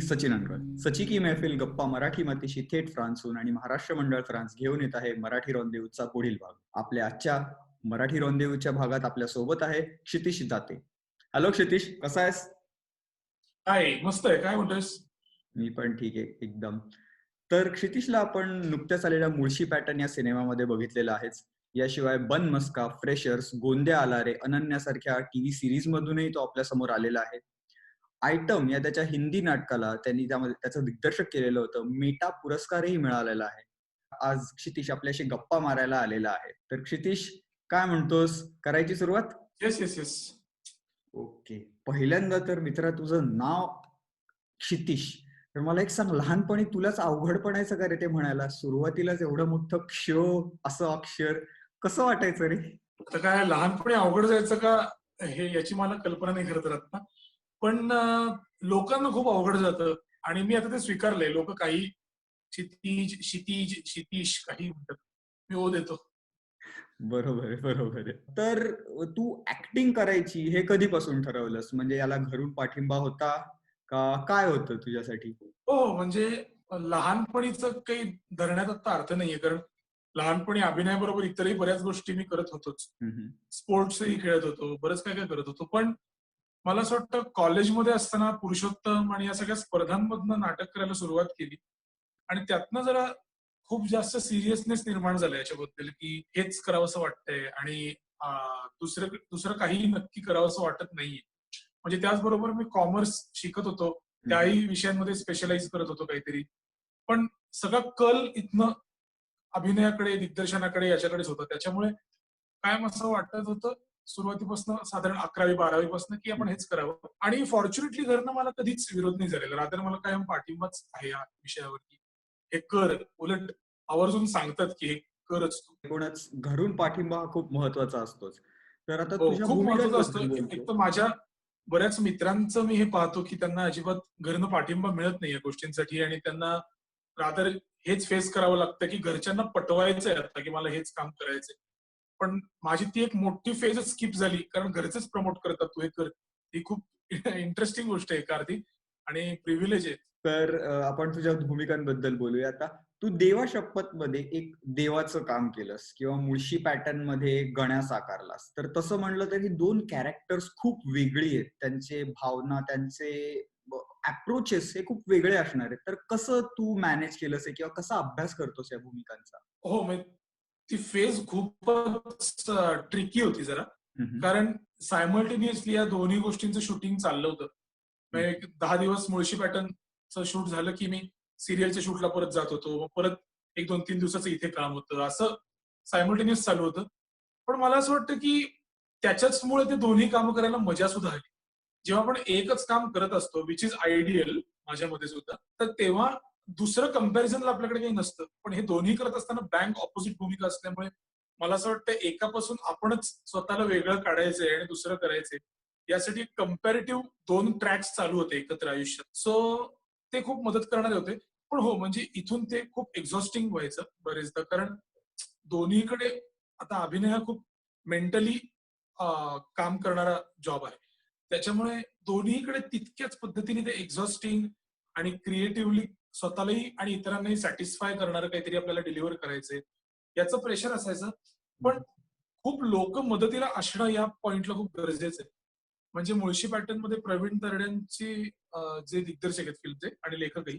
सचिन अंगळ. सची की मैफिल गप्पा मराठी मातीशी थेट फ्रान्सहून आणि महाराष्ट्र मंडळ फ्रान्स घेऊन येत आहे मराठी रॉन्देवूचा पुढील भाग. आपल्या आजच्या मराठी रॉन्देवूच्या भागात आपल्या सोबत आहे क्षितिश दाते. हॅलो क्षितिश, कसा आहेस? काय मस्त आहे. काय म्हणतोयस? मी पण ठीक आहे एकदम. तर क्षितिशला आपण नुकत्याच आलेल्या मुळशी पॅटर्न या सिनेमामध्ये बघितलेलं आहेच. याशिवाय बन मस्का, फ्रेशर्स, गोंद्या आला रे, अनन्यासारख्या टीव्ही सिरीज मधूनही तो आपल्या समोर आलेला आहे. आयटम या त्याच्या हिंदी नाटकाला त्यांनी त्यामध्ये त्याचं दिग्दर्शक केलेलं होतं. मेटा पुरस्कारही मिळालेला आहे. आज क्षितिश आपल्याशी गप्पा मारायला आलेला आहे. तर क्षितिश, काय म्हणतोस, करायची सुरुवात? Yes yes yes. ओके. पहिल्यांदा तर मित्रा तुझं नाव क्षितिश. तर मला एक सांग, लहानपणी तुलाच अवघड पडायचं का रे ते म्हणायला? सुरुवातीलाच एवढं मोठं असं अक्षर कसं वाटायचं रे? आता काय लहानपणी अवघड जायचं का हे याची मला कल्पना नाही खरं तर आता. पण लोकांना खूप अवघड जातं आणि मी आता ते स्वीकारलंय. लोक काही क्षितिज, क्षितिज, क्षितिश काही म्हणतात. मी ओ देतो. बरोबर आहे, बरोबर आहे. तर तू ऍक्टिंग करायची हे कधीपासून ठरवलंस? म्हणजे याला घरून पाठिंबा होता का काय होतं तुझ्यासाठी? हो, म्हणजे लहानपणीचं काही धरण्यात आता अर्थ नाहीये. कारण लहानपणी अभिनयाबरोबर इतरही बऱ्याच गोष्टी मी करत होतोच. हम्म. स्पोर्ट्सही खेळत होतो, बरंच काय काय करत होतो. पण मला असं वाटतं कॉलेजमध्ये असताना पुरुषोत्तम आणि या सगळ्या स्पर्धांमधनं नाटक करायला सुरुवात केली आणि त्यातनं जरा खूप जास्त सिरियसनेस निर्माण झाला याच्याबद्दल, की हेच करावंसं वाटतंय आणि दुसरं दुसरं काही नक्की करावंसं वाटत नाहीये. म्हणजे त्याचबरोबर मी कॉमर्स शिकत होतो. त्याही विषयांमध्ये स्पेशलाइज करत होतो काहीतरी. पण सगळा कल इथनं अभिनयाकडे, दिग्दर्शनाकडे याच्याकडेच होता. त्याच्यामुळे कायम असं वाटत होतं सुरुवातीपासून साधारण 11वी-12वी पासून की आपण हेच करावं. आणि फॉर्च्युनेटली घरनं मला कधीच विरोध नाही झालेला. रादर मला कायम पाठिंबाच आहे या विषयावरती. हे कर. उलट आवर्जून सांगतात की हे करच तू. एकूणच घरून पाठिंबा हा खूप महत्वाचा असतोच. तर आता हो, तुझ्या खूप महत्वाचं भूमिकांबद्दल असतं. एक बोलतो. तर माझ्या बऱ्याच मित्रांचं मी हे पाहतो की त्यांना अजिबात घरनं पाठिंबा मिळत नाही या गोष्टींसाठी आणि त्यांना रादर हेच फेस करावं लागतं की घरच्यांना पटवायचंय आता की मला हेच काम करायचंय. पण माझी ती एक मोठी फेजच स्किप झाली कारण घरचेच प्रमोट करतात तू हे कर. ही खूप इंटरेस्टिंग गोष्ट आहे एका अर्थी आणि प्रिव्हिलेज आहे. तर आपण तुझ्या भूमिकांबद्दल बोलूया आता. तू देवा शपथ मध्ये एक देवाचं काम केलंस किंवा मुळशी पॅटर्न मध्ये गण्या साकारलास. तर तसं म्हणलं तरी दोन कॅरेक्टर्स खूप वेगळी आहेत. त्यांचे भावना, त्यांचे अप्रोचेस हे खूप वेगळे असणार आहेत. तर कसं तू मॅनेज केलंस किंवा कसा अभ्यास करतोस या भूमिकांचा? हो, म्हणजे ती फेज खूपच ट्रिकी होती जरा. कारण सायमल्टेनियसली या दोन्ही गोष्टींचं शूटिंग चाललं होतं. म्हणजे एक 10 दिवस मुळशी पॅटर्नचं शूट झालं की मी सिरियलच्या शूटला परत जात होतो. मग परत 1-2-3 दिवसाचं इथे काम होतं. असं सायमल्टेनियस चालू होतं. पण मला असं वाटतं की त्याच्याचमुळे ते दोन्ही कामं करायला मजा सुद्धा आली. जेव्हा आपण एकच काम करत असतो, विच इज आयडियल माझ्या मते सुद्धा, तर तेव्हा दुसरं कंपॅरिझनला आपल्याकडे काही नसतं. पण हे दोन्ही करत असताना बँक ऑपोजिट भूमिका असल्यामुळे मला असं वाटतं एकापासून आपणच स्वतःला वेगळं काढायचंय आणि दुसरं करायचंय. यासाठी कंपॅरेटिव्ह 2 ट्रॅक्स चालू होते एकत्र आयुष्यात. सो ते खूप मदत करणारे होते. पण हो, म्हणजे इथून ते खूप एक्झॉस्टिंग व्हायचं बरेचदा. कारण दोन्हीकडे आता अभिनय हा खूप मेंटली काम करणारा जॉब आहे. त्याच्यामुळे दोन्हीकडे तितक्याच पद्धतीने ते एक्झॉस्टिंग आणि क्रिएटिव्हली स्वतःलाही आणि इतरांनाही सॅटिस्फाय करणारं काहीतरी आपल्याला डिलिव्हर करायचंय. याचं प्रेशर असायचं. पण खूप लोक मदतीला असणं या पॉइंटला खूप गरजेचं आहे. म्हणजे मुळशी पॅटर्नमध्ये प्रवीण तरड्यांची जे दिग्दर्शक आहेत फिल्मचे आणि लेखकही,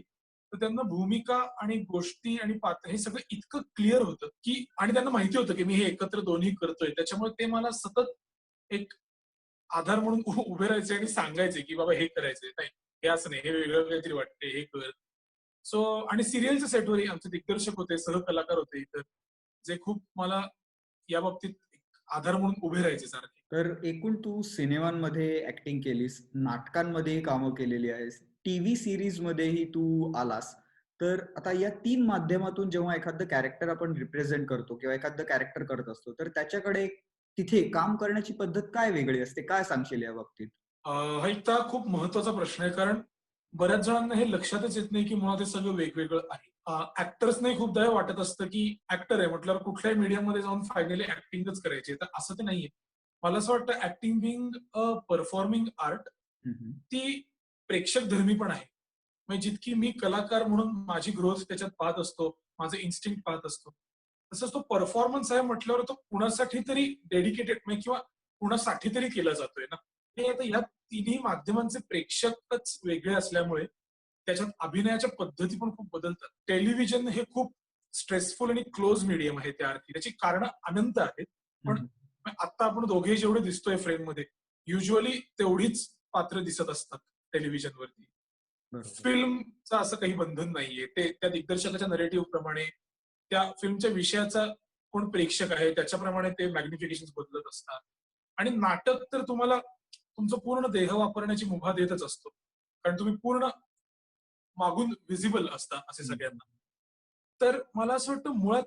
तर त्यांना भूमिका आणि गोष्टी आणि पात्र हे सगळं इतकं क्लिअर होतं, की आणि त्यांना माहिती होतं, की मी हे एकत्र दोन्ही करतोय. त्याच्यामुळे ते मला सतत एक आधार म्हणून उभे राहायचे आणि सांगायचे, की बाबा हे करायचंय. नाही, हे असं नाही, हे वेगळं काहीतरी वाटतंय, हे कर. सो आणि सिरियलच्या सेटवरही आमचे दिग्दर्शक होते, सहकलाकार होते इतर, जे खूप मला या बाबतीत एक आधार म्हणून उभे राहायचे सारखे. तर एकूण तू सिनेमांमध्ये ऍक्टिंग केलीस, नाटकांमध्येही कामं केलेली आहेस, टीव्ही सिरीज मध्येही तू आलास. तर आता या 3 माध्यमातून जेव्हा एखादं कॅरेक्टर आपण रिप्रेझेंट करतो किंवा एखादं कॅरेक्टर करत असतो, तर त्याच्याकडे तिथे काम करण्याची पद्धत काय वेगळी असते? काय सांगशील या बाबतीत? हा इतका खूप महत्वाचा प्रश्न आहे कारण बऱ्याच जणांना हे लक्षातच येत नाही की मुळात हे सगळं वेगवेगळं आहे. ऍक्टर्सनाही खूपदा हे वाटत असतं की ऍक्टर आहे म्हटल्यावर कुठल्याही मीडियम मध्ये जाऊन फायनली ऍक्टिंगच करायची, तर असं ते नाहीये. मला असं वाटतं acting being a performing art हम्म. ती प्रेक्षक धर्मी पण आहे. म्हणजे जितकी मी कलाकार म्हणून माझी ग्रोथ त्याच्यात पाहत असतो, माझं इन्स्टिंक्ट पाहत असतो, तसंच तो परफॉर्मन्स आहे म्हटल्यावर तो कुणासाठी तरी डेडिकेटेड किंवा कुणासाठी तरी केला जातोय ना. हे आता या तिन्ही माध्यमांचे प्रेक्षकच वेगळे असल्यामुळे त्याच्यात अभिनयाच्या पद्धती पण खूप बदलतात. टेलिव्हिजन हे खूप स्ट्रेसफुल आणि क्लोज मीडियम आहे त्या अर्थी. त्याची कारणं अनंत आहेत. पण आता आपण दोघे जेवढे दिसतोय फ्रेममध्ये, युज्युअली तेवढीच पात्र दिसत असतात टेलिव्हिजनवरती. फिल्मचं असं काही बंधन नाहीये. ते त्या दिग्दर्शकाच्या नरेटिव्ह प्रमाणे, त्या फिल्मच्या विषयाचा कोण प्रेक्षक आहे त्याच्याप्रमाणे ते मॅग्निफिकेशन बदलत असतात. आणि नाटक तर तुम्हाला तुमचं पूर्ण देह वापरण्याची मुभा देतच असतो. कारण तुम्ही पूर्ण मागून व्हिजिबल असता असे सगळ्यांना. तर मला असं वाटतं मुळात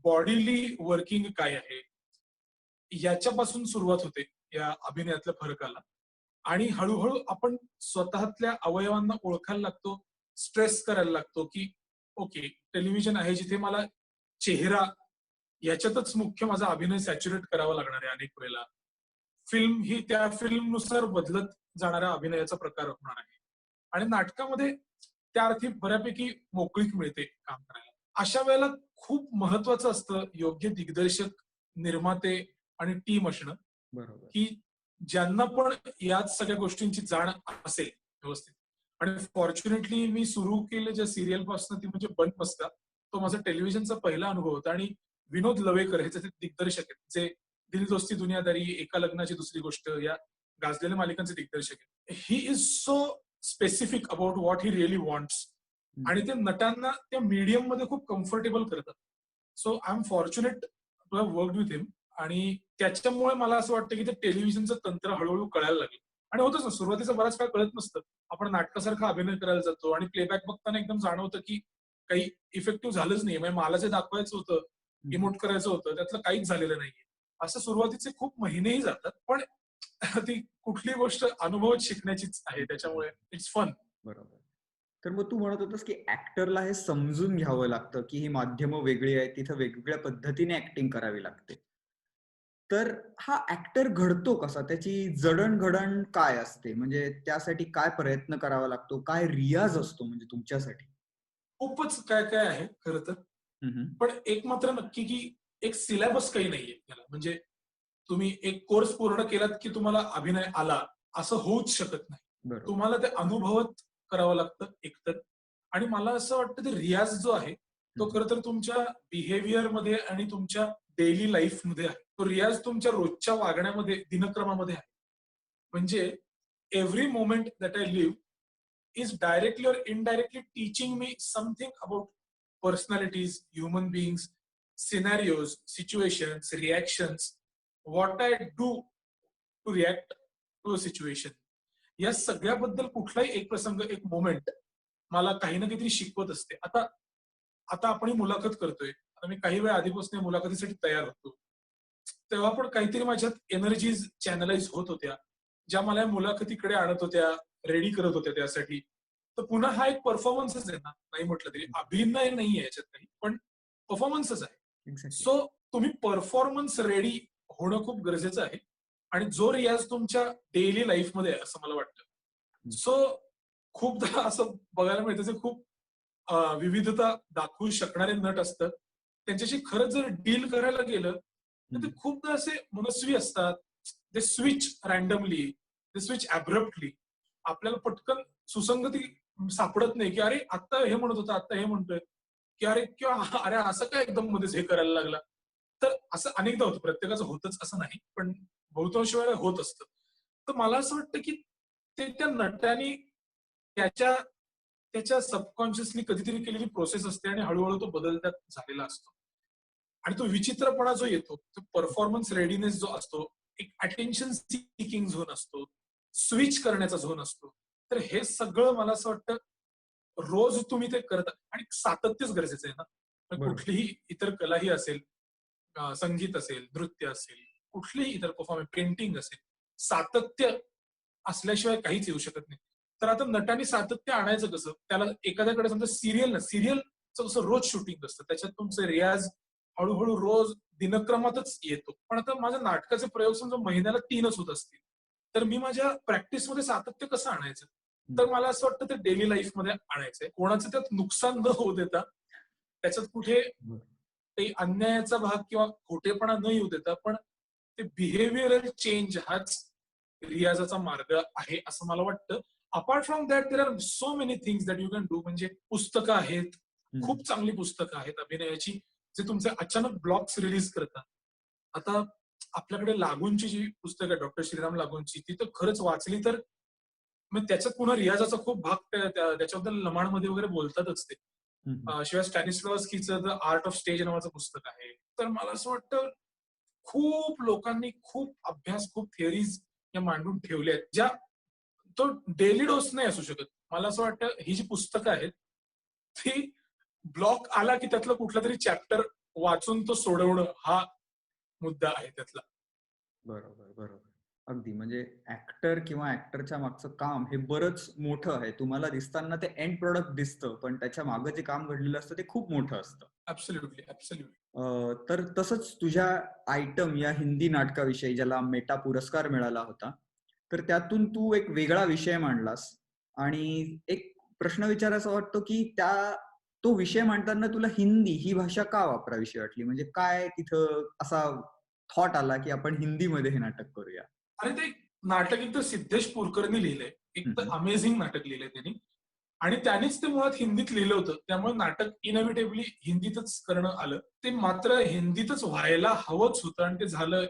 बॉडीली वर्किंग काय आहे याच्यापासून सुरुवात होते या अभिनयातल्या फरकाला. आणि हळूहळू आपण स्वतःतल्या अवयवांना ओळखायला लागतो, स्ट्रेस करायला लागतो, की ओके, टेलिव्हिजन आहे जिथे मला चेहरा याच्यातच मुख्य माझा अभिनय सॅच्युरेट करावा लागणार आहे अनेक वेळेला. फिल्म ही त्या फिल्मनुसार बदलत जाणाऱ्या अभिनयाचा प्रकार होणार आहे. आणि नाटकामध्ये त्या अर्थी बऱ्यापैकी मोकळीक मिळते काम करायला. अशा वेळेला खूप महत्वाचं असतं योग्य दिग्दर्शक, निर्माते आणि टीम असणं, की ज्यांना पण याच सगळ्या गोष्टींची जाण असेल व्यवस्थित. आणि फॉर्च्युनेटली मी सुरू केलं ज्या सिरियल पासून ती म्हणजे बन मस्का. तो माझा टेलिव्हिजनचा पहिला अनुभव होता. आणि विनोद लवेकर हे त्याचे दिग्दर्शक आहेत, जे दिल दोस्ती दुनियादारी, एका लग्नाची दुसरी गोष्ट या गाजलेल्या मालिकांचे दिग्दर्शक आहेत. He is so specific about what he really wants. आणि ते नटांना त्या मीडियम मध्ये खूप कम्फर्टेबल करतात. So I am fortunate to have work with him. आणि त्याच्यामुळे मला असं वाटतं की ते टेलिव्हिजनचं तंत्र हळूहळू कळायला लागलं. आणि होतच ना, सुरुवातीचा बराच काळ कळत नसतं. आपण नाटकासारखा अभिनय करायला जातो आणि प्लेबॅक बघताना एकदम जाणवतं की काही इफेक्टिव्ह झालंच नाही. म्हणजे मला जे दाखवायचं होतं, इमोट करायचं होतं, त्यातलं काहीच झालेलं नाहीये. असं सुरुवातीचे खूप महिनेही जातात. पण ती कुठली गोष्ट अनुभवत शिकण्याचीच आहे, त्याच्यामुळे इट्स फन. बरोबर. तर मग तू म्हणत होतास की ऍक्टरला हे समजून घ्यावं लागतं की ही माध्यमं वेगळी आहेत, तिथं वेगवेगळ्या पद्धतीने ऍक्टिंग करावी लागते. तर हा ऍक्टर घडतो कसा? त्याची जडणघडण काय असते? म्हणजे त्यासाठी काय प्रयत्न करावा लागतो? काय रियाज असतो म्हणजे तुमच्यासाठी? खूपच काय काय आहे खरं तर. पण एक मात्र नक्की की एक सिलेबस काही नाहीये त्याला. म्हणजे तुम्ही एक कोर्स पूर्ण केलात की तुम्हाला अभिनय आला असं होऊच शकत नाही. तुम्हाला ते अनुभवत करावं लागतं एकतर. आणि मला असं वाटतं ते रियाज जो आहे तो खरं तर तुमच्या बिहेवियर मध्ये आणि तुमच्या डेली लाईफ मध्ये आहे. तो रियाज तुमच्या रोजच्या वागण्यामध्ये, दिनक्रमामध्ये आहे. म्हणजे every moment that I live is directly or indirectly teaching me something about personalities, human beings, scenarios, situations, reactions, what I do to react to a situation. या सगळ्याबद्दल कुठलाही एक प्रसंग, एक मोमेंट मला काही ना काहीतरी शिकवत असते. आता आता आपण ही मुलाखत करतोय. आता मी काही वेळ आधीपासून या मुलाखतीसाठी तयार होतो. तेव्हा पण काहीतरी माझ्यात एनर्जीज चॅनलाइज होत होत्या, ज्या मला या मुलाखतीकडे आणत होत्या, रेडी करत होत्या त्यासाठी. तर पुन्हा हा एक परफॉर्मन्सच आहे ना, नाही म्हटलं तरी. अभिनय नाहीये याच्यात काही, पण परफॉर्मन्सच आहे. सो तुम्ही परफॉर्मन्स रेडी होणं खूप गरजेचं आहे. आणि जो रियाज तुमच्या डेली लाईफमध्ये आहे असं मला वाटतं. सो खूपदा असं बघायला मिळतं जे खूप विविधता दाखवू शकणारे नट असतात. त्यांच्याशी खरंच जर डील करायला गेलं तर ते खूपदा असे मनस्वी असतात. ते स्विच रॅन्डमली, ते स्विच ॲब्रप्टली. आपल्याला पटकन सुसंगती सापडत नाही, की अरे आता हे म्हणत होता, आता हे म्हणतोय, की अरे किंवा अरे असं काय एकदम मध्येच हे करायला लागला. तर असं अनेकदा होतं. प्रत्येकाचं होतच असं नाही, पण बहुतांश वेळेला होत असतं. तर मला असं वाटतं, की ते त्या नटाने त्याच्या त्याच्या सबकॉन्शियसली कधीतरी केलेली प्रोसेस असते आणि हळूहळू तो बदल त्यात झालेला असतो. आणि तो विचित्रपणा जो येतो, तो परफॉर्मन्स रेडीनेस जो असतो, एक अटेन्शन सिकिंग झोन असतो, स्विच करण्याचा झोन असतो. तर हे सगळं मला असं वाटतं रोज तुम्ही ते करता. आणि सातत्यच गरजेचं आहे ना. कुठलीही इतर कलाही असेल, संगीत असेल, नृत्य असेल, कुठलीही इतर परफॉर्मन्स, पेंटिंग असेल, सातत्य असल्याशिवाय काहीच येऊ शकत नाही. तर आता नटांनी सातत्य आणायचं कसं? त्याला एखाद्याकडे समजा सिरियलचं कसं रोज शूटिंग असतं, त्याच्यात तुमचे रियाज हळूहळू रोज दिनक्रमातच येतो. पण आता माझ्या नाटकाचे प्रयोग समजा महिन्याला 3च होत असतील, तर मी माझ्या प्रॅक्टिसमध्ये सातत्य कसं आणायचं? तर मला असं वाटतं ते डेली लाईफ मध्ये आणायचंय. कोणाचं त्यात नुकसान न होऊ देता, त्याच्यात कुठे काही अन्यायाचा भाग किंवा खोटेपणा न येऊ देता, पण ते बिहेव्हिअरल चेंज हाच रियाजाचा मार्ग आहे असं मला वाटतं. Apart from that there are so many things that you can do. म्हणजे पुस्तकं आहेत, खूप चांगली पुस्तकं आहेत अभिनयाची, जे तुमचे अचानक ब्लॉक्स रिलीज करतात. आता आपल्याकडे लागूंची जी पुस्तकं आहे, डॉक्टर श्रीराम लागूंची, ती तर खरंच वाचली तर मग त्याच्यात पुन्हा रियाजाचा खूप भाग त्याच्याबद्दल लमाणमध्ये वगैरे बोलतातच ते. शिवाय स्टॅनिस्लॉव्स्कीचं द आर्ट ऑफ स्टेज नावाचं पुस्तक आहे. तर मला असं वाटतं खूप लोकांनी खूप अभ्यास, खूप थिअरीज या मांडून ठेवल्या आहेत, ज्या तो डेली डोस नाही असू शकत. मला असं वाटतं ही जी पुस्तकं आहेत, ती ब्लॉक आला की त्यातलं कुठलं तरी चॅप्टर वाचून तो सोडवणं हा मुद्दा आहे त्यातला. बरोबर, बरोबर. अगदी म्हणजे ऍक्टर किंवा ऍक्टरच्या मागचं काम हे बरंच मोठं आहे. तुम्हाला दिसताना ते एंड प्रॉडक्ट दिसतं, पण त्याच्या मागे जे काम घडलेलं असतं ते खूप मोठं असतं. Absolutely, absolutely. तर तसंच तुझ्या आयटम या हिंदी नाटकाविषयी ज्याला मेटा पुरस्कार मिळाला होता, तर त्यातून तू एक वेगळा विषय मांडलास आणि एक प्रश्न विचारायचा वाटतो की तो विषय मांडताना तुला हिंदी ही भाषा का वापरावीशी वाटली? म्हणजे काय तिथं असा थॉट आला की आपण हिंदीमध्ये हे नाटक करूया? आणि ते नाटक एक तर सिद्धेश पुरकरनी लिहिलंय. एक तर अमेझिंग नाटक लिहिलंय त्यांनी. आणि त्यानेच ते मुळात हिंदीत लिहिलं होतं. त्यामुळे नाटक इनएव्हिटेबली हिंदीतच करणं आलं. ते मात्र हिंदीतच व्हायला हवंच होतं आणि ते झालं.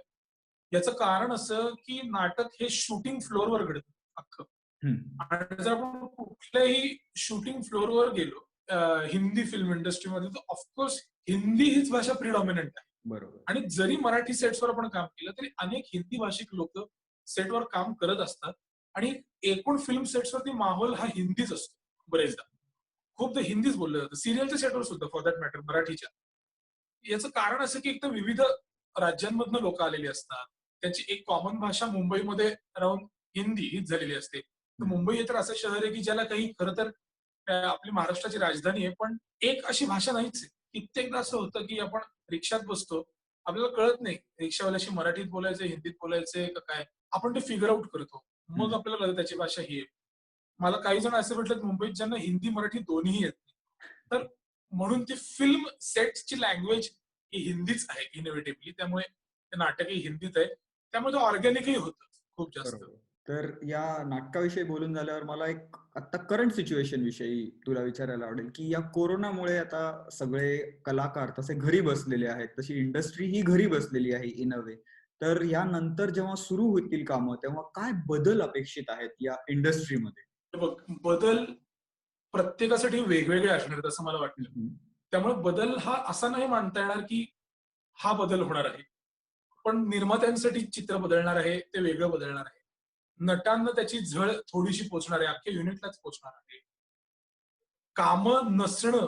याचं कारण असं की नाटक हे शूटिंग फ्लोअरवर घडतं अख्खं. आणि जर आपण कुठल्याही शूटिंग फ्लोअरवर गेलो हिंदी फिल्म इंडस्ट्रीमध्ये, तर ऑफकोर्स हिंदी हीच भाषा प्रिडॉमिनंट आहे. बरोबर. आणि जरी मराठी सेट्सवर आपण काम केलं तरी अनेक हिंदी भाषिक लोक सेटवर काम करत असतात आणि एकूण फिल्म सेट्सवरती माहोल हा हिंदीच असतो बरेचदा. खूपदा हिंदीच बोललं जातं. सिरियलच्या सेटवर सुद्धा फॉर दॅट मॅटर मराठीच्या. याचं कारण असं की एक तर विविध राज्यांमधनं लोक आलेली असतात. त्यांची एक कॉमन भाषा मुंबईमध्ये राहून हिंदी हीच झालेली असते. तर मुंबई हे तर असं शहर आहे की ज्याला काही खरं तर आपली महाराष्ट्राची राजधानी आहे, पण एक अशी भाषा नाहीच आहे. कित्येकदा असं होतं की आपण रिक्षात बसतो, आपल्याला कळत नाही रिक्षावाल्याशी मराठीत बोलायचं, हिंदीत बोलायचंय का काय. आपण ते फिगर आउट करतो. मग आपल्याला कळतं त्याची भाषा ही आहे. मला काही जण असे भेटलेत मुंबईत ज्यांना हिंदी मराठी दोन्ही येत नाही. तर म्हणून ती फिल्म सेटची लँग्वेज ही हिंदीच आहे इनोव्हेटिव्हली. त्यामुळे ते नाटकही हिंदीत आहे. त्यामुळे ते ऑर्गॅनिकही होतं खूप जास्त. तर या नाटकाविषयी बोलून झाल्यावर मला एक आता करंट सिच्युएशन विषयी तुला विचारायला आवडेल की या कोरोनामुळे आता सगळे कलाकार तसे घरी बसलेले आहेत, तशी इंडस्ट्री ही घरी बसलेली आहे इन अ वे. तर यानंतर जेव्हा सुरू होतील कामं तेव्हा काय बदल अपेक्षित आहेत या इंडस्ट्रीमध्ये? बघ, बदल प्रत्येकासाठी वेगवेगळे असणार आहेत असं मला वाटतं. त्यामुळे बदल हा असा नाही मानता येणार की हा बदल होणार आहे. पण निर्मात्यांसाठी चित्र बदलणार आहे, ते वेगळं बदलणार आहे. नटांना त्याची झळ थोडीशी पोचणार आहे, अख्ख्या युनिटलाच पोचणार आहे. कामं नसणं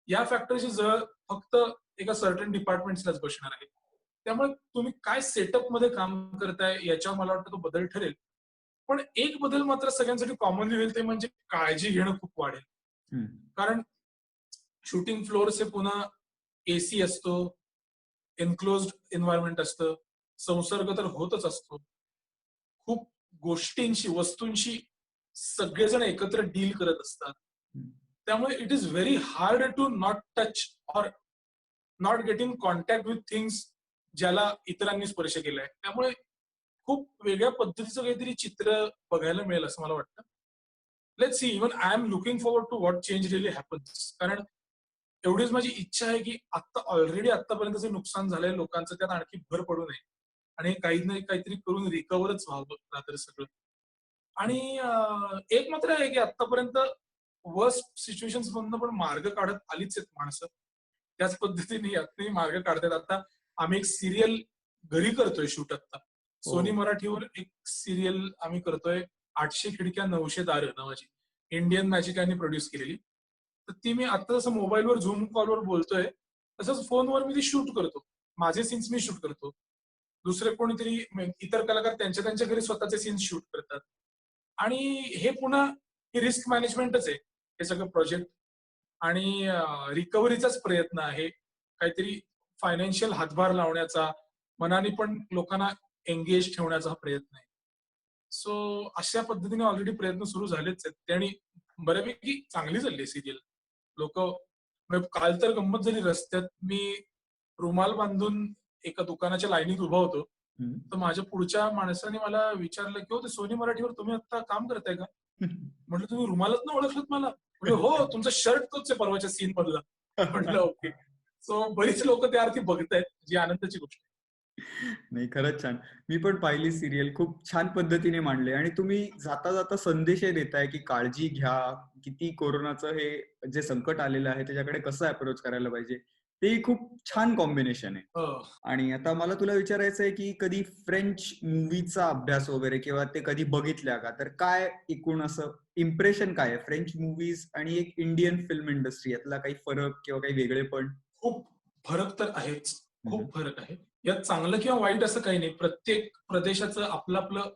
या फॅक्टरची झळ फक्त एका सर्टन डिपार्टमेंट्सलाच बसणार आहे. त्यामुळे तुम्ही काय सेटअप मध्ये काम करताय याच्यावर मला वाटतं तो बदल ठरेल. पण एक बदल मात्र सगळ्यांसाठी कॉमनली होईल, ते म्हणजे काळजी घेणं खूप वाढेल. कारण शूटिंग फ्लोअरचे पुन्हा एसी असतो, एन्क्लोज्ड एन्व्हायरमेंट असतं, संसर्ग तर होतच असतो. खूप गोष्टींशी, वस्तूंशी सगळेजण एकत्र डील करत असतात. त्यामुळे it is very hard to not touch or not get in contact with things ज्याला इतरांनी स्पर्श केलाय. त्यामुळे खूप वेगळ्या पद्धतीचं काहीतरी चित्र बघायला मिळेल असं मला वाटतं. Let's see. Even I am looking forward to what change really happens. कारण एवढीच माझी इच्छा आहे की आता ऑलरेडी आतापर्यंत जे नुकसान झालंय लोकांचं त्यात आणखी भर पडू नये आणि काही नाही काहीतरी करून रिकव्हरच व्हावं रात्र सगळं. आणि एक मात्र आहे की आतापर्यंत वर्स्ट सिच्युएशन मधनं पण मार्ग काढत आलीच आहेत माणसं. त्याच पद्धतीने यातही मार्ग काढतात. आता आम्ही एक सिरियल घरी करतोय शूट आता. सोनी मराठीवर एक सिरियल आम्ही करतोय, 800 खिडक्या 900 दारं नावाची, इंडियन मॅजिकांनी प्रोड्यूस केलेली. तर ती मी आता जसं मोबाईलवर झूम कॉलवर बोलतोय तसंच फोनवर मी ती शूट करतो. माझे सीन्स मी शूट करतो. दुसरे कोणीतरी इतर कलाकार त्यांच्या त्यांच्या घरी स्वतःचे सीन्स शूट करतात. आणि हे पुन्हा रिस्क मॅनेजमेंटच आहे हे सगळं प्रोजेक्ट. आणि रिकव्हरीचाच प्रयत्न आहे. काहीतरी फायनान्शियल हातभार लावण्याचा, मनाने पण लोकांना एंगेज ठेवण्याचा हा प्रयत्न आहे. सो अशा पद्धतीने ऑलरेडी प्रयत्न सुरू झालेच आहेत आणि बऱ्यापैकी चांगली चालली सिरियल. लोक काल तर गंमत झाली, रस्त्यात मी रुमाल बांधून एका दुकानाच्या लाईनीत उभा होतो. तर माझ्या पुढच्या माणसाने मला विचारलं की, "हो, ते सोनी मराठीवर तुम्ही आता काम करताय का?" म्हटलं, "तुम्ही रुमालात ओळखलत मला?" म्हटलं, "हो, तुमचा शर्ट तोच आहे परवाच्या सीन मधला." म्हटलं, "ओके." सो बरीच लोक त्या अर्थी बघतायत, जी आनंदाची गोष्ट आहे. नाही, खरंच छान. मी पण पाहिली सीरियल. खूप छान पद्धतीने मांडले आणि तुम्ही जाता जाता संदेशही देताय की काळजी घ्या. किती कोरोनाचं हे जे संकट आलेलं आहे त्याच्याकडे कसं अप्रोच करायला पाहिजे. ते खूप छान कॉम्बिनेशन आहे. हो. आणि आता मला तुला विचारायचं आहे की कधी फ्रेंच मूव्हीचा अभ्यास वगैरे किंवा ते कधी बघितल्या का? तर काय एकूण असं इम्प्रेशन काय आहे? फ्रेंच मूव्हीज आणि एक इंडियन फिल्म इंडस्ट्री यातला काही फरक किंवा काही वेगळेपण? खूप फरक तर आहेच. हं, खूप फरक आहे. यात चांगलं किंवा वाईट असं काही नाही. प्रत्येक प्रदेशाचं आपलं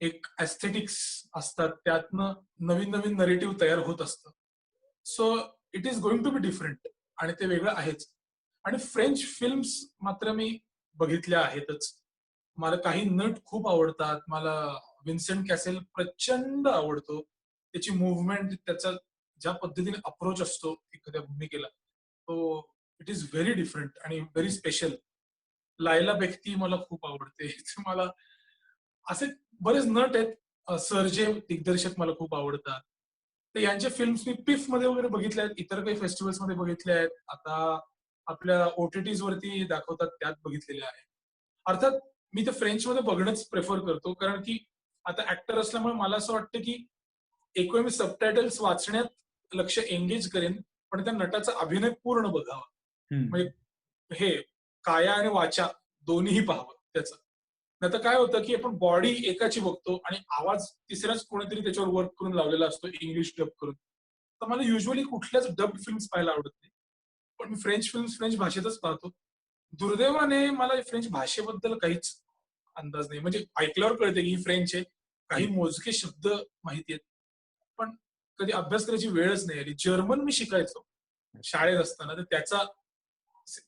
एक एस्थेटिक्स असतात. त्यातनं नवीन-नवीन नरेटिव्ह तयार होत असतं. So it is going to be different आणि ते वेगळं आहेच. आणि फ्रेंच फिल्म्स मात्र मी बघितल्या आहेतच. मला काही नट खूप आवडतात. मला विन्सेंट कॅसेल प्रचंड आवडतो. त्याची मूव्हमेंट, त्याचा ज्या पद्धतीने अप्रोच असतो एखाद्या भूमिकेला, तो इट इज व्हेरी डिफरंट आणि व्हेरी स्पेशल. लायला बेख्ती मला खूप आवडते. मला असे बरेच नट आहेत. सर्जे दिग्दर्शक मला खूप आवडतात. तर यांच्या फिल्म्स मी पिफ मध्ये वगैरे बघितल्या आहेत. इतर काही फेस्टिवल्स मध्ये बघितल्या आहेत. आता आपल्या ओटीटीज वरती दाखवतात त्यात बघितलेल्या आहेत. अर्थात मी ते फ्रेंच मध्ये बघणंच प्रेफर करतो, कारण की आता ऍक्टर असल्यामुळे मला असं वाटतं की एक वेळ मी सबटायटल्स वाचण्यात लक्ष एंगेज करेन, पण त्या नटाचा अभिनय पूर्ण बघावा. हं. म्हणजे हे काया आणि वाचा दोन्हीही पाहावं त्याचं. नाहीतर काय होतं की आपण बॉडी एकाची बघतो आणि आवाज तिसऱ्याच कोणीतरी त्याच्यावर वर्क करून लावलेला असतो, इंग्लिश डब करून. तर मला युजली कुठल्याच डब फिल्म्स पाहायला आवडत नाही. पण मी फ्रेंच फिल्म्स फ्रेंच भाषेतच पाहतो. दुर्दैवाने मला फ्रेंच भाषेबद्दल काहीच अंदाज नाही. म्हणजे ऐकल्यावर कळते की ही फ्रेंच आहे. काही मोजके शब्द माहिती आहेत. पण कधी अभ्यास करायची वेळच नाही आली. जर्मन मी शिकायचो शाळेत असताना, तर त्याचा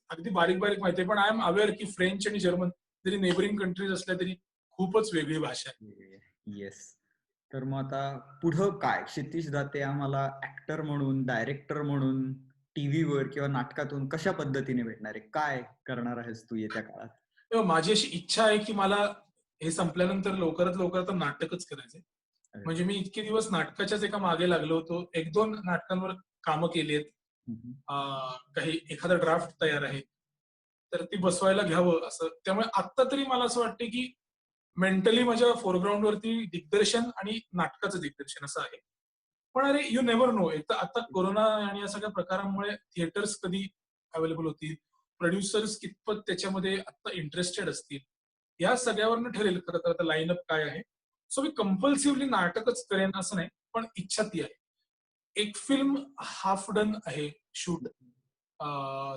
अगदी बारीक बारीक माहिती आहे. पण आय एम अवेअर की फ्रेंच आणि जर्मन जरी नेबरिंग कंट्रीज असल्या तरी खूपच वेगळी भाषा आहे. येस. तर मग आता पुढं काय? क्षितिज दाते आम्हाला ऍक्टर म्हणून, डायरेक्टर म्हणून टीव्हीवर किंवा नाटकातून कशा पद्धतीने भेटणार आहे? काय करणार आहेस तू येत्या काळात? तेव्हा माझी अशी इच्छा आहे की मला हे संपल्यानंतर लवकरात लवकर आता नाटकच करायचंय. अरे म्हणजे वा. मी इतके दिवस नाटकाच्याच एका मागे लागलो होतो. 1-2 नाटकांवर कामं केली आहेत. हम्म. काही एखादा ड्राफ्ट तयार आहे. तर ती बसवायला घ्यावं असं. त्यामुळे आत्ता तरी मला असं वाटतं की मेंटली माझ्या फोरग्राऊंडवरती दिग्दर्शन आणि नाटकाचं दिग्दर्शन असं आहे. पण अरे यू नेव्हर नो. एक तर आता कोरोना आणि या सगळ्या प्रकारामुळे थिएटर्स कधी अवेलेबल होतील, प्रोड्युसर्स कितपत त्याच्यामध्ये आता इंटरेस्टेड असतील, या सगळ्यावरनं ठरेल खरं तर आता लाईनअप काय आहे. सो मी कंपल्सिव्हली नाटकच करेन असं नाही, पण इच्छा ती आहे. एक फिल्म हाफ डन आहे शूट.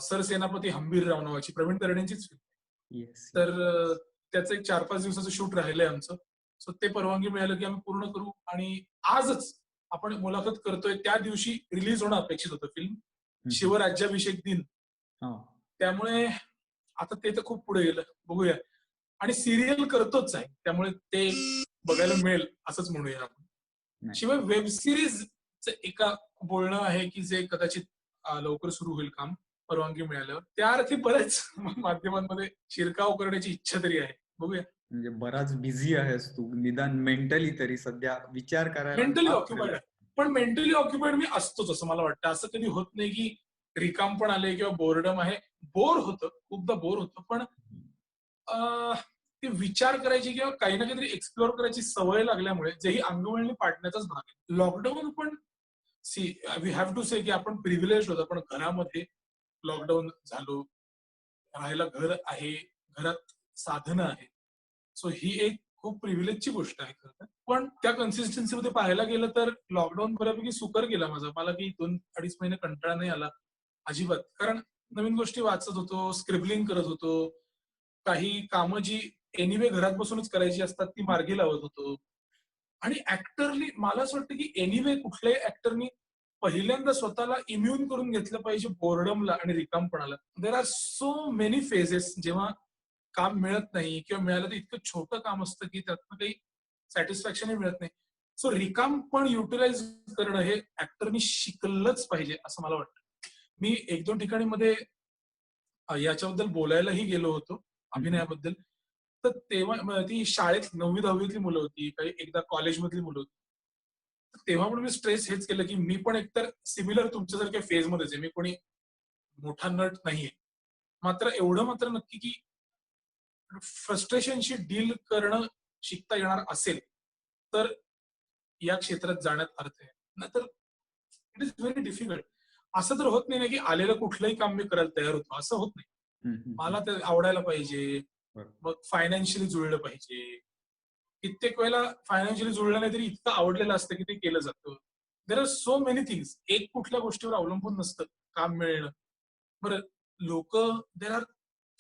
सरसेनापती हंबीरराव नावाची प्रवीण तरडेंचीच फिल्म. येस. तर त्याचं एक 4-5 दिवसाचं शूट राहिलंय आमचं. सो ते परवानगी मिळालं की आम्ही पूर्ण करू आणि आजच आपण मुलाखत करतोय त्या दिवशी रिलीज होणं अपेक्षित होतं फिल्म. शिवराज्याभिषेक दिन. हो. त्यामुळे आता ते तर खूप पुढे गेलं. बघूया. आणि सिरियल करतोच आहे. त्यामुळे ते बघायला मिळेल असंच म्हणूया आपण. नाही. शिवाय वेब सिरीजचं एका बोलणं आहे की जे कदाचित लवकर सुरू होईल काम परवानगी मिळाल्यावर. त्या अर्थी बऱ्याच माध्यमांमध्ये शिरकाव करण्याची इच्छा तरी आहे. बघूया. म्हणजे बराच बिझी आहेस तू. निदान मेंटली तरी सध्या विचार करायला मेंटली भाग ऑक्युपाईड पडेल. आहे. पण मेंटली ऑक्युपाईड मी असतोच असं मला वाटतं. असं कधी होत नाही की रिकाम पण आले किंवा बोर्डम आहे. बोर होतं. खूपदा बोर होतं. पण अ, ते विचार करायची किंवा काही ना काहीतरी एक्सप्लोर करायची सवय लागल्यामुळे जे ही अंगवळणी पाडण्याचाच भाग आहे. लॉकडाऊन पण सी वी हॅव टू से की आपण प्रिव्हिलेज होतो. पण घरामध्ये लॉकडाऊन झालो. राहायला घर आहे. घरात साधनं आहेत. सो ही एक खूप प्रिव्हिलेजची गोष्ट आहे खरं तर. पण त्या कन्सिस्टन्सीमध्ये पाहायला गेलं तर लॉकडाऊन बऱ्यापैकी सुकर गेला माझा. मला की 2-2.5 महिने कंटाळा नाही आला अजिबात. कारण नवीन गोष्टी वाचत होतो, स्क्रिबलिंग करत होतो. काही कामं जी एनिवे घरात बसूनच करायची असतात ती मार्गी लावत होतो. आणि ऍक्टरनी मला असं वाटतं की एनिवे कुठल्याही ऍक्टरनी पहिल्यांदा स्वतःला इम्युन करून घेतलं पाहिजे बोर्डमला आणि रिकामपणाला. There are so many phases जेव्हा काम मिळत नाही किंवा मिळालं तर इतकं छोटं काम असतं की त्यातनं काही सॅटिस्फॅक्शनही मिळत नाही. सो रिकाम पण युटिलाइज करणं हे ऍक्टरनी शिकलंच पाहिजे असं मला वाटतं. मी 1-2 ठिकाणी मध्ये याच्याबद्दल बोलायलाही गेलो होतो, अभिनयाबद्दल. तर तेव्हा ती शाळेत 9वी-10वीतली मुलं होती, काही एकदा कॉलेजमधली मुलं होती. तर तेव्हा पण मी स्ट्रेस हेच केलं, की मी पण एकतर सिमिलर तुमच्यासारख्या फेजमध्येच आहे. मी कोणी मोठा नट नाहीये. मात्र एवढं मात्र नक्की, की फ्रस्ट्रेशनशी डील करणं शिकता येणार असेल, तर या क्षेत्रात जाण्यात अर्थ आहे. नाहीतर इट इज व्हेरी डिफिकल्ट. असं तर होत नाही ना, की आलेलं कुठलंही काम मी करायला तयार होतो. असं होत नाही. हं, हं, हं. मला ते आवडायला पाहिजे. बरोबर. मग फायनान्शियली जुळलं पाहिजे. कित्येक वेळेला फायनान्शियली जुळलं नाही तरी इतकं आवडलेलं असतं, की ते केलं जातं. There are so many things. एक कुठल्या गोष्टीवर अवलंबून नसतं काम मिळणं. बरं लोकं there are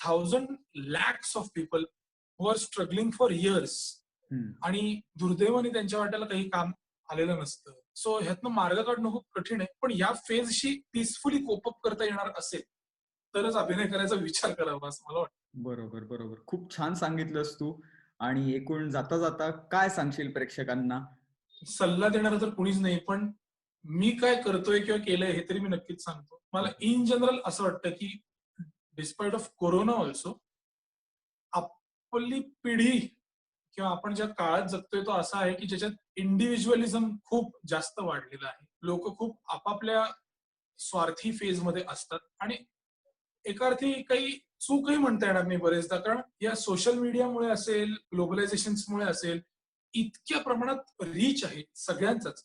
thousand lakhs of people who are struggling for years hmm. आणि दुर्दैवाने त्यांच्या वाट्याला काही काम आलेलं नसतं. सो ह्यातनं मार्ग काढणं खूप कठीण आहे. पण या फेजशी पीसफुली कोप अप करता येणार असेल, तरच अभिनय करायचा विचार करावा असं मला वाटतं. बरोबर, बरोबर. खूप छान सांगितलंस तू. आणि एकूण जाता-जाता काय सांगशील प्रेक्षकांना? सल्ला देणारं तर कुणीच नाही. पण मी काय करतोय किंवा केलंय हे तरी मी नक्कीच सांगतो. मला इन जनरल असं वाटतं, की डिस्पाइट ऑफ कोरोना ऑल्सो आपली पिढी किंवा आपण ज्या काळात जगतोय तो असा आहे, की ज्याच्यात इंडिव्हिज्युअलिझम खूप जास्त वाढलेलं आहे. लोकं खूप आपापल्या स्वार्थी फेजमध्ये असतात आणि एका अर्थी काही चूकही म्हणता येणार नाही बरेचदा. कारण या सोशल मीडियामुळे असेल, ग्लोबलायझेशन्समुळे असेल, इतक्या प्रमाणात रीच आहे सगळ्यांचाच.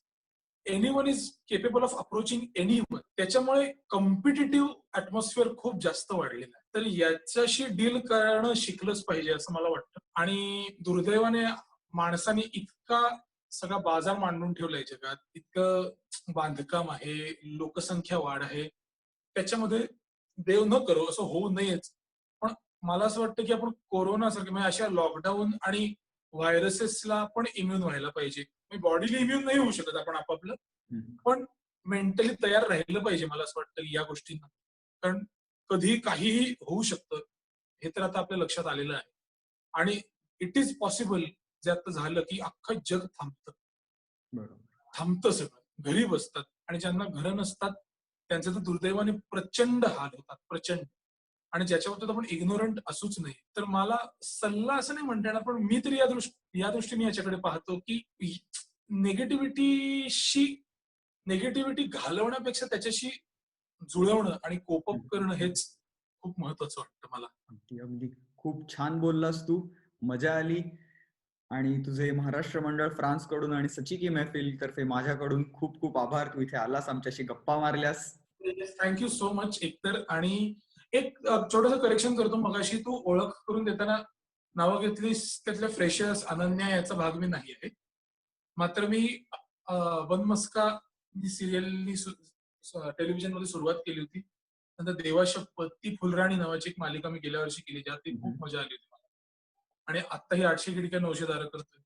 Anyone is capable of approaching anyone. त्याच्यामुळे कॉम्पिटिटिव्ह ॲटमॉस्फिअर खूप जास्त वाढलेलं आहे. तर याच्याशी डील करणं शिकलंच पाहिजे असं मला वाटतं. आणि दुर्दैवाने माणसाने इतका सगळा बाजार मांडून ठेवलाय जगात, इतकं बांधकाम आहे, लोकसंख्या वाढ आहे. त्याच्यामध्ये देव न करो असं होऊ नयेच. पण मला असं वाटतं, की आपण कोरोनासारखे म्हणजे अशा लॉकडाऊन आणि व्हायरसेसला पण इम्युन व्हायला पाहिजे. बॉडीली इम्युन नाही होऊ शकत आपण आपापलं, हं. पण मेंटली तयार राहिलं पाहिजे मला असं वाटतं, की या गोष्टींना. कारण कधीही काहीही होऊ शकतं, हे तर आता आपल्या लक्षात आलेलं आहे. आणि इट इज पॉसिबल जे आता झालं, की अख्खं जग थांबतं. बरोबर. थांबतं सगळं. घरी बसतात आणि ज्यांना घरं नसतात, त्यांचे तर दुर्दैवाने प्रचंड हाल होतात, प्रचंड. आणि ज्याच्या बाबतीत आपण इग्नोरंट असूच नाही. तर मला सल्ला असं नाही म्हणता येणार, पण मी तरी या दृष्टीने याच्याकडे पाहतो, की निगेटिव्हिटीशी निगेटिव्हिटी घालवण्यापेक्षा त्याच्याशी जुळवणं आणि कोप अप हं. करणं हेच खूप महत्वाचं वाटतं मला. अगदी, अगदी. खूप छान बोललास तू. मजा आली. आणि तुझे महाराष्ट्र मंडळ फ्रान्सकडून आणि सची की मैफिल तर्फे माझ्याकडून खूप खूप आभार. तू इथे आलास, आमच्याशी गप्पा मारल्यास. थँक्यू सो मच एकतर. आणि एक छोटंसं करेक्शन करतो. मगाशी तू ओळख करून देताना नावं घेतलीस त्यातल्या फ्रेशर्स, अनन्या याचा भाग मी नाही आहे. मात्र मी बनमस्का ही सिरियलनी टेलिव्हिजनमध्ये सुरुवात केली होती. नंतर देवा शपथ ती फुलराणी नावाची एक मालिका मी गेल्या वर्षी केली, ज्यात ती हं, खूप मजा आली होती मला. आणि आता ही 800 खिडक्या 900 दारं करतोय.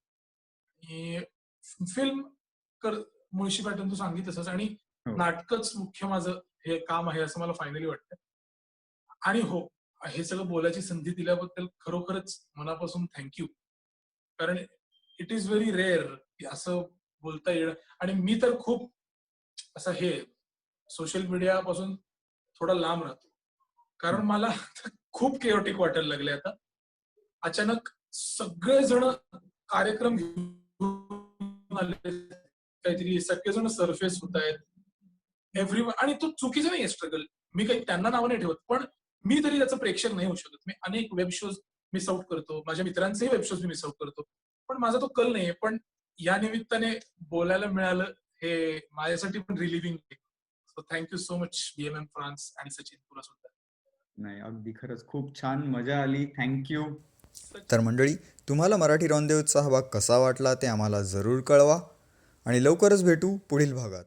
आणि फिल्म कर मुळशी पॅटर्न तू सांगितलंस आणि हो. नाटकच मुख्य माझं हे काम आहे असं मला फायनली वाटतं. आणि हो, हे सगळं बोलायची संधी दिल्याबद्दल खरोखरच मनापासून थँक यू. कारण इट इज व्हेरी रेअर की असं बोलता येणं. आणि मी तर खूप असं हे सोशल मीडियापासून थोडा लांब राहतो. कारण हं. मला खूप केओटिक वाटायला लागले आता. अचानक सगळेजण कार्यक्रम घेऊन आले. काहीतरी सगळेजण सरफेस होत आहेत. एव्हरीवन. आणि तो चुकीचा नाहीये स्ट्रगल. मी काही त्यांना नावं नाही ठेवत. पण मी तरी त्याचं प्रेक्षक नाही होऊ शकत. मी अनेक वेब शोज मिस आउट करतो. माझ्या मित्रांचेही वेब शोज मी मिस आउट करतो. पण माझा तो कल नाहीये. पण या निमित्ताने बोलायला मिळालं हे माझ्यासाठी पण रिलिव्हिंग आहे. So thank so much BMM France आणि सचिन तुला सुद्धा. नाही, अगदी खरंच खूप छान मजा आली. Thank you. तर मंडळी, तुम्हाला मराठी रॉनदेवचा हा भाग कसा वाटला ते आम्हाला जरूर कळवा आणि लवकरच भेटू पुढील भागात.